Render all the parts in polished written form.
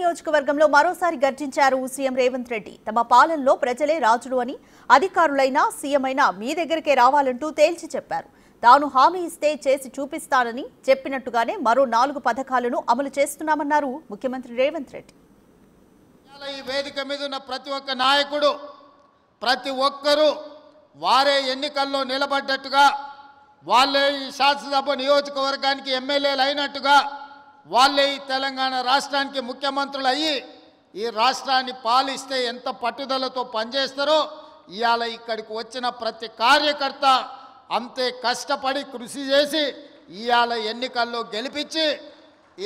నియోజకవర్గంలో మరోసారి గర్జించారు సీఎం రేవంత్ రెడ్డి. తమ పాలనలో ప్రజలే రాజులు అని, అధికారులైనా సీఎం అయినా మీ దగ్గరికే రావాలంటూ తేల్చి చెప్పారు. తాను హామీ ఇస్తే చేసి చూపిస్తానని చెప్పినట్టుగానే మరో 4 పథకాలను అమలు చేస్తున్నామన్నారు ముఖ్యమంత్రి రేవంత్ రెడ్డి. ఈ వేదిక మీద ఉన్న ప్రతి ఒక్క నాయకుడు, ప్రతి ఒక్కరూ వారే ఎన్నికల్లో నిలబడ్డట్టుగా, వాళ్ళే ఈ శాసనసభ నియోజకవర్గానికి ఎమ్మెల్యేలు అయినట్టుగా, వాళ్ళే ఈ తెలంగాణ రాష్ట్రానికి ముఖ్యమంత్రులు అయ్యి ఈ రాష్ట్రాన్ని పాలిస్తే ఎంత పట్టుదలతో పనిచేస్తారో ఇవాళ ఇక్కడికి వచ్చిన ప్రతి కార్యకర్త అంతే కష్టపడి కృషి చేసి ఇవాళ ఎన్నికల్లో గెలిపించి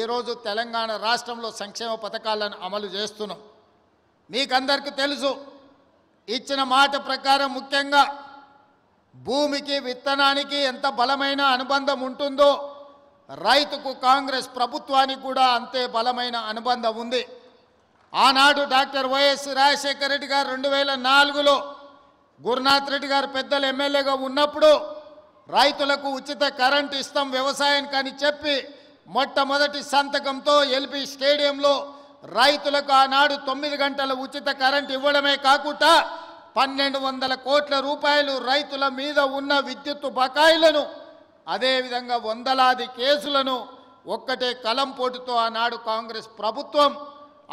ఈరోజు తెలంగాణ రాష్ట్రంలో సంక్షేమ పథకాలను అమలు చేస్తున్నాం. మీకందరికీ తెలుసు, ఇచ్చిన మాట ప్రకారం ముఖ్యంగా భూమికి విత్తనానికి ఎంత బలమైన అనుబంధం ఉంటుందో రైతుకు కాంగ్రెస్ ప్రభుత్వానికి కూడా అంతే బలమైన అనుబంధం ఉంది. ఆనాడు డాక్టర్ వైఎస్ రాజశేఖర రెడ్డి గారు 2004లో గురునాథ్ రెడ్డి గారు పెద్దలు ఎమ్మెల్యేగా ఉన్నప్పుడు రైతులకు ఉచిత కరెంటు ఇస్తాం వ్యవసాయానికి అని చెప్పి మొట్టమొదటి సంతకంతో ఎల్బీ స్టేడియంలో రైతులకు ఆనాడు 9 గంటల ఉచిత కరెంటు ఇవ్వడమే కాకుండా 1200 కోట్ల రూపాయలు రైతుల మీద ఉన్న విద్యుత్ బకాయిలను, అదేవిధంగా వందలాది కేసులను ఒక్కటే కలంపోటుతో ఆనాడు కాంగ్రెస్ ప్రభుత్వం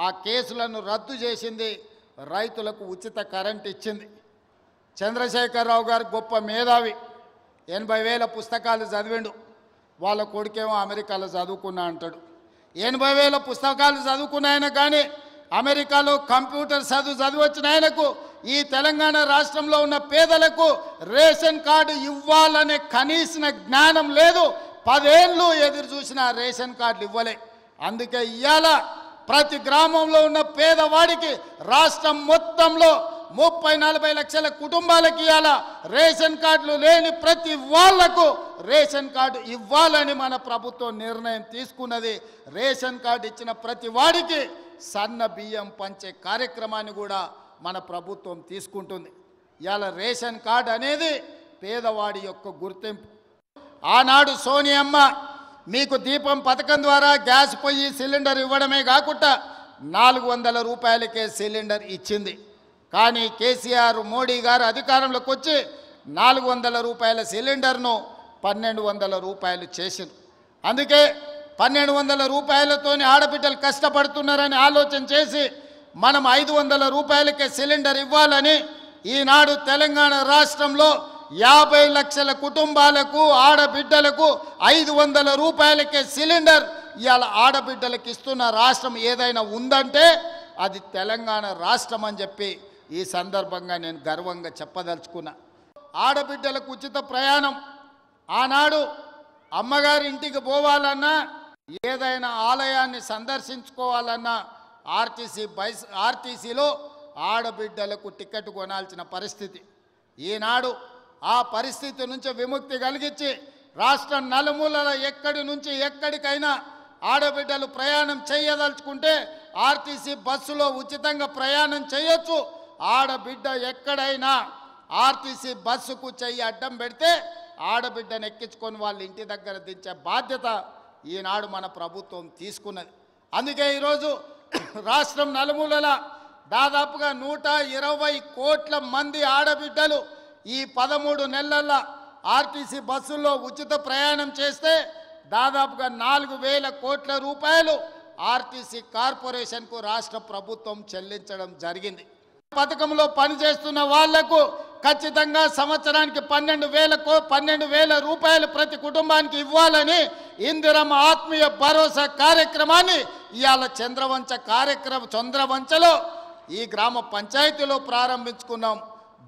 ఆ కేసులను రద్దు చేసింది, రైతులకు ఉచిత కరెంట్ ఇచ్చింది. చంద్రశేఖరరావు గారు గొప్ప మేధావి, 80,000 పుస్తకాలు చదివిండు. వాళ్ళ కొడుకేమో అమెరికాలో చదువుకున్నా అంటాడు. 80,000 పుస్తకాలు చదువుకున్న ఆయన కానీ అమెరికాలో కంప్యూటర్ చదివొచ్చిన ఆయనకు ఈ తెలంగాణ రాష్ట్రంలో ఉన్న పేదలకు రేషన్ కార్డు ఇవ్వాలనే కనీస జ్ఞానం లేదు. 10 ఏళ్ళు ఎదురు చూసిన రేషన్ కార్డులు ఇవ్వలే. అందుకే ఇవాళ ప్రతి గ్రామంలో ఉన్న పేదవాడికి రాష్ట్రం మొత్తంలో 30-40 లక్షల కుటుంబాలకి ఇవాళ రేషన్ కార్డులు లేని ప్రతి వాళ్లకు రేషన్ కార్డు ఇవ్వాలని మన ప్రభుత్వం నిర్ణయం తీసుకున్నది. రేషన్ కార్డు ఇచ్చిన ప్రతి వాడికి సన్న బియ్యం పంచే కార్యక్రమాన్ని కూడా మన ప్రభుత్వం తీసుకుంటుంది. ఇవాళ రేషన్ కార్డు అనేది పేదవాడి యొక్క గుర్తింపు. ఆనాడు సోనియమ్మ మీకు దీపం పథకం ద్వారా గ్యాస్ పొయ్యి సిలిండర్ ఇవ్వడమే కాకుండా 400 రూపాయలకే సిలిండర్ ఇచ్చింది. కానీ కేసీఆర్ మోడీ గారు అధికారంలోకి వచ్చి 400 రూపాయల సిలిండర్ను 1200 రూపాయలు చేసింది. అందుకే 1200 రూపాయలతోనే ఆడబిడ్డలు కష్టపడుతున్నారని ఆలోచన చేసి మనం 500 రూపాయలకే సిలిండర్ ఇవ్వాలని ఈనాడు తెలంగాణ రాష్ట్రంలో 50 లక్షల కుటుంబాలకు ఆడబిడ్డలకు 500 రూపాయలకే సిలిండర్ ఇవాళ ఆడబిడ్డలకు ఇస్తున్న రాష్ట్రం ఏదైనా ఉందంటే అది తెలంగాణ రాష్ట్రం అని చెప్పి ఈ సందర్భంగా నేను గర్వంగా చెప్పదలుచుకున్నా. ఆడబిడ్డలకు ఉచిత ప్రయాణం, ఆనాడు అమ్మగారి ఇంటికి పోవాలన్నా ఏదైనా ఆలయాన్ని సందర్శించుకోవాలన్నా ఆర్టీసీలో ఆడబిడ్డలకు టికెట్ కొనాల్సిన పరిస్థితి. ఈనాడు ఆ పరిస్థితి నుంచి విముక్తి కలిగించి రాష్ట్రం నలుమూలల ఎక్కడి నుంచి ఎక్కడికైనా ఆడబిడ్డలు ప్రయాణం చేయదలుచుకుంటే ఆర్టీసీ బస్సులో ఉచితంగా ప్రయాణం చేయొచ్చు. ఆడబిడ్డ ఎక్కడైనా ఆర్టీసీ బస్సుకు చెయ్యి అడ్డం పెడితే ఆడబిడ్డను ఎక్కించుకొని వాళ్ళ ఇంటి దగ్గర దించే బాధ్యత ఈనాడు మన ప్రభుత్వం తీసుకున్నది. అందుకే ఈరోజు రాష్ట్రం నలుమూలల దాదాపుగా 120 కోట్ల మంది ఆడబిడ్డలు ఈ 13 నెలల ఆర్టీసీ బస్సుల్లో ఉచిత ప్రయాణం చేస్తే దాదాపుగా 4,000 కోట్ల రూపాయలు ఆర్టీసీ కార్పొరేషన్కు రాష్ట్ర ప్రభుత్వం చెల్లించడం జరిగింది. పథకంలో పనిచేస్తున్న వాళ్లకు ఖచ్చితంగా సంవత్సరానికి 12,000 రూపాయలు ప్రతి కుటుంబానికి ఇవ్వాలని ఇందిరమ్మ ఆత్మీయ భరోసా కార్యక్రమాన్ని ఇవాళ చంద్రవంచలో ఈ గ్రామ పంచాయతీలో ప్రారంభించుకున్నాం.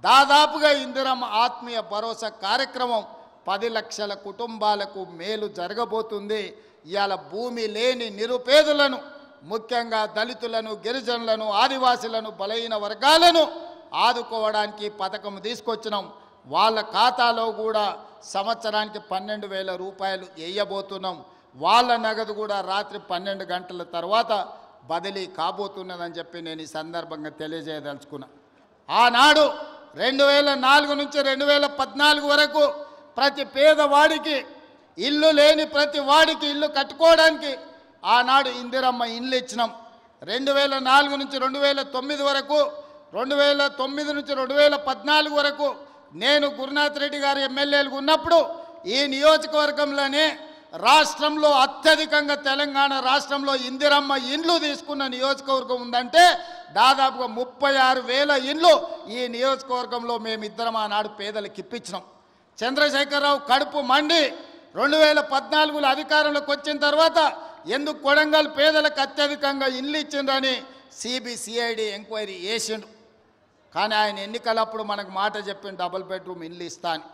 దాదాపుగా ఇందిరమ్మ ఆత్మీయ భరోసా కార్యక్రమం 10 లక్షల కుటుంబాలకు మేలు జరగబోతుంది. ఇవాళ భూమి లేని నిరుపేదలను, ముఖ్యంగా దళితులను, గిరిజనులను, ఆదివాసులను, బలహీన వర్గాలను ఆదుకోవడానికి పథకం తీసుకొచ్చినాం. వాళ్ళ ఖాతాలో కూడా సంవత్సరానికి 12,000 రూపాయలు వేయబోతున్నాం. వాళ్ళ నగదు కూడా రాత్రి 12 గంటల తర్వాత బదిలీ కాబోతున్నదని చెప్పి నేను ఈ సందర్భంగా తెలియజేయదలుచుకున్నా. ఆనాడు 2004 నుంచి 2014 వరకు ప్రతి పేదవాడికి ఇల్లు లేని ప్రతి వాడికి ఇల్లు కట్టుకోవడానికి ఆనాడు ఇందిరమ్మ ఇల్లు ఇచ్చినాం. 2004 నుంచి 2009 వరకు, 2009 నుంచి 2014 వరకు నేను గురునాథ్ రెడ్డి గారి ఎమ్మెల్యేలు ఉన్నప్పుడు ఈ నియోజకవర్గంలోనే రాష్ట్రంలో అత్యధికంగా తెలంగాణ రాష్ట్రంలో ఇందిరమ్మ ఇండ్లు తీసుకున్న నియోజకవర్గం ఉందంటే దాదాపుగా 36,000 ఇండ్లు ఈ నియోజకవర్గంలో మేమిద్దరం ఆనాడు పేదలకు ఇప్పించినాం. చంద్రశేఖరరావు కడుపు మండి 2014లో అధికారంలోకి వచ్చిన తర్వాత ఎందుకు కొడంగల్ పేదలకు అత్యధికంగా ఇండ్లు ఇచ్చిండ్రని సిబిసిఐడి ఎంక్వైరీ చేసిండు. కానీ ఆయన ఎన్నికలప్పుడు మనకు మాట చెప్పిండు డబుల్ బెడ్రూమ్ ఇండ్లు ఇస్తా అని.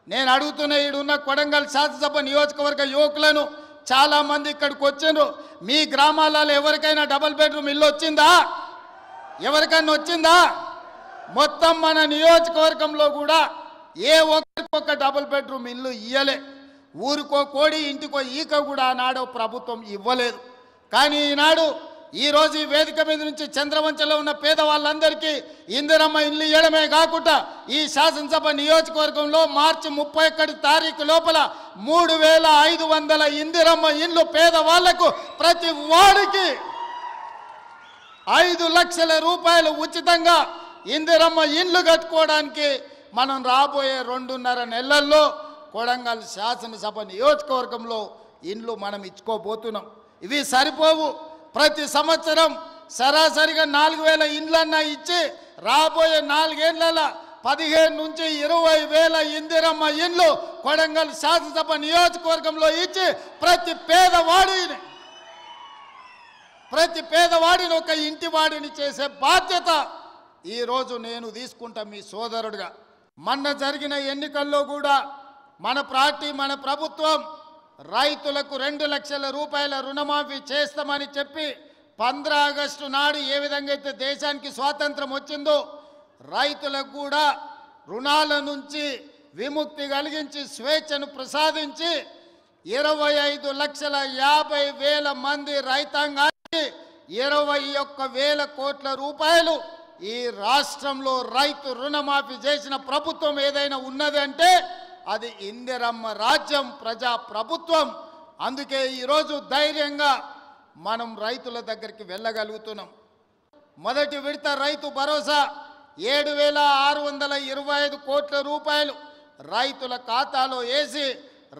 నేను అడుగుతున్న ఈడున్న కొడంగల్ శాసనసభ నియోజకవర్గ యువకులను చాలామంది ఇక్కడికి వచ్చిండ్రు. మీ గ్రామాలలో ఎవరికైనా డబుల్ బెడ్రూమ్ ఇల్లు వచ్చిందా? ఎవరికైనా వచ్చిందా? మొత్తం మన నియోజకవర్గంలో కూడా ఏ ఒక్కరికొక డబుల్ బెడ్రూమ్ ఇల్లు ఇయ్యలే. ఊరికో కోడి ఇంటికో ఈక కూడా ఆనాడు ప్రభుత్వం ఇవ్వలేదు. కానీ ఈనాడు ఈరోజు ఈ వేదిక మీద నుంచి చంద్రవంచలో ఉన్న పేదవాళ్ళందరికీ ఇందిరమ్మ ఇల్లు ఇవ్వడమే కాకుండా ఈ శాసనసభ నియోజకవర్గంలో మార్చి 31 తారీఖు లోపల 3,500 ఇందిరమ్మ ఇండ్లు పేదవాళ్లకు ప్రతి వాడికి 5 లక్షల రూపాయలు ఉచితంగా ఇందిరమ్మ ఇండ్లు కట్టుకోవడానికి మనం రాబోయే 2.5 నెలల్లో కొడంగల్ శాసనసభ నియోజకవర్గంలో ఇండ్లు మనం ఇచ్చుకోబోతున్నాం. ఇవి సరిపోవు. ప్రతి సంవత్సరం సరాసరిగా 4,000 ఇండ్లన్నా ఇచ్చి రాబోయే 4 ఏళ్లలో 15 నుంచి 20,000 ఇందిరమ్మ ఇండ్లు కొడంగల్ శాసనసభ నియోజకవర్గంలో ఇచ్చి ప్రతి పేదవాడిని ఒక ఇంటి వాడిని చేసే బాధ్యత ఈరోజు నేను తీసుకుంటా మీ సోదరుడిగా. మొన్న జరిగిన ఎన్నికల్లో కూడా మన పార్టీ మన ప్రభుత్వం రైతులకు 2 లక్షల రూపాయల రుణమాఫీ చేస్తామని చెప్పి 15 ఆగస్టు నాడు ఏ విధంగా అయితే దేశానికి స్వాతంత్రం వచ్చిందో రైతులకు కూడా రుణాల నుంచి విముక్తి కలిగించి స్వేచ్ఛను ప్రసాదించి 25,50,000 మంది రైతాంగానికి 21,000 కోట్ల రూపాయలు ఈ రాష్ట్రంలో రైతు రుణమాఫీ చేసిన ప్రభుత్వం ఏదైనా ఉన్నది అంటే అది ఇందిరమ్మ రాజ్యం, ప్రజా ప్రభుత్వం. అందుకే ఈరోజు ధైర్యంగా మనం రైతుల దగ్గరికి వెళ్ళగలుగుతున్నాం. మొదటి విడత రైతు భరోసా 7,625 కోట్ల రూపాయలు రైతుల ఖాతాలో వేసి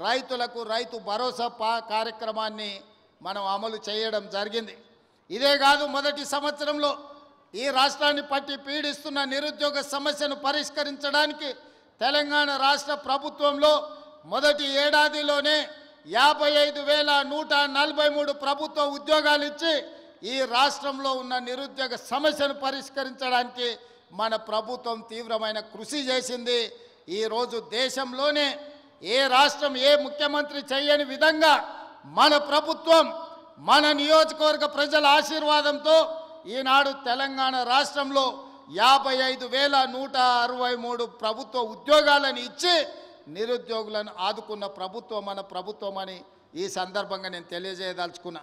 రైతులకు రైతు భరోసా కార్యక్రమాన్ని మనం అమలు చేయడం జరిగింది. ఇదే కాదు, మొదటి సంవత్సరంలో ఈ రాష్ట్రాన్ని పట్టి పీడిస్తున్న నిరుద్యోగ సమస్యను పరిష్కరించడానికి తెలంగాణ రాష్ట్ర ప్రభుత్వంలో మొదటి ఏడాదిలోనే 55,143 ప్రభుత్వ ఉద్యోగాలు ఇచ్చి ఈ రాష్ట్రంలో ఉన్న నిరుద్యోగ సమస్యను పరిష్కరించడానికి మన ప్రభుత్వం తీవ్రమైన కృషి చేసింది. ఈరోజు దేశంలోనే ఏ రాష్ట్రం ఏ ముఖ్యమంత్రి చేయని విధంగా మన ప్రభుత్వం మన నియోజకవర్గ ప్రజల ఆశీర్వాదంతో ఈనాడు తెలంగాణ రాష్ట్రంలో 55,163 ప్రభుత్వ ఉద్యోగాలను ఇచ్చి నిరుద్యోగులను ఆదుకున్న ప్రభుత్వం మన ప్రభుత్వం అని ఈ సందర్భంగా నేను తెలియజేయదలుచుకున్నా.